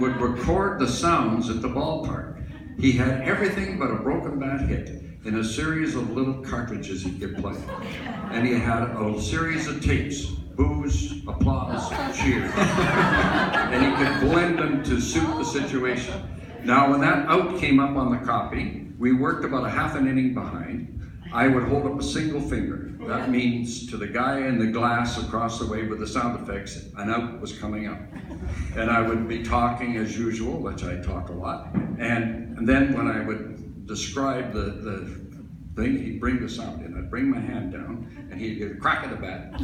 would record the sounds at the ballpark. He had everything but a broken bat hit in a series of little cartridges he could play. And he had a series of tapes, boos, applause, cheers. And he could blend them to suit the situation. Now, when that out came up on the copy, we worked about a half an inning behind. I would hold up a single finger. That means to the guy in the glass across the way with the sound effects, an out was coming up. And I would be talking as usual, which I talk a lot. And then when I would describe the thing, he'd bring the sound in. I'd bring my hand down, and he'd get a crack at the bat.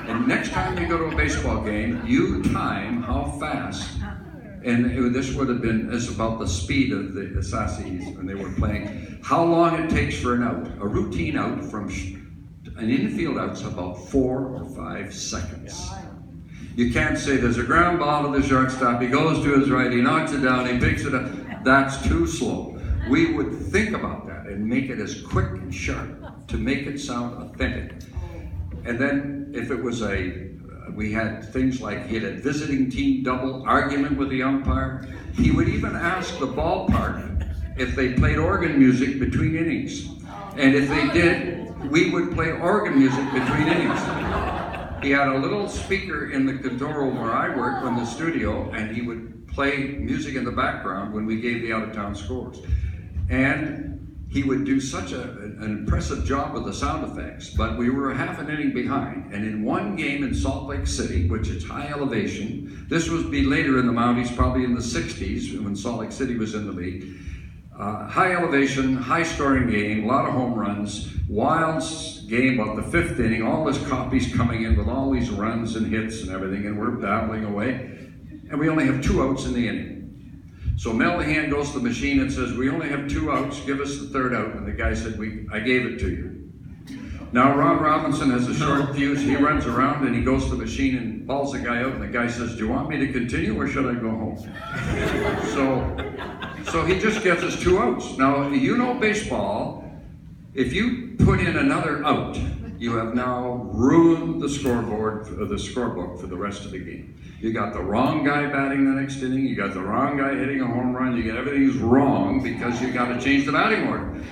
And next time you go to a baseball game, you time how fast. And this would have been, it's about the speed of the Assassins when they were playing. How long it takes for an out. A routine out from an infield out's about 4 or 5 seconds. You can't say there's a ground ball to the shortstop, he goes to his right, he knocks it down, he picks it up. That's too slow. We would think about that and make it as quick and sharp to make it sound authentic. And then if it was we had things like he had a visiting team double argument with the umpire. He would even ask the ballpark if they played organ music between innings. And if they did, we would play organ music between innings. He had a little speaker in the control room where I worked in the studio, and he would play music in the background when we gave the out-of-town scores. And he would do such an impressive job with the sound effects, but we were a half an inning behind. And in one game in Salt Lake City, which is high elevation, this would be later in the Mounties, probably in the 60s, when Salt Lake City was in the league. High elevation, high scoring game, a lot of home runs, wild game about the 5th inning, all this copies coming in with all these runs and hits and everything, and we're battling away. And we only have 2 outs in the inning. So Mel Lehan goes to the machine and says, we only have 2 outs, give us the 3rd out. And the guy said, I gave it to you. Now Ron Robinson has a short fuse. He runs around and he goes to the machine and balls the guy out, and the guy says, do you want me to continue or should I go home? So he just gets us 2 outs. Now, you know baseball, if you put in another out, you have now ruined the scoreboard, the scorebook for the rest of the game. You got the wrong guy batting the next inning, you got the wrong guy hitting a home run, you got everything's wrong because you got to change the batting order.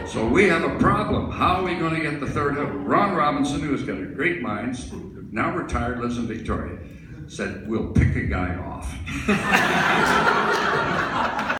So we have a problem. How are we going to get the 3rd out? Ron Robinson, who's got a great mind, now retired, lives in Victoria, said, we'll pick a guy off.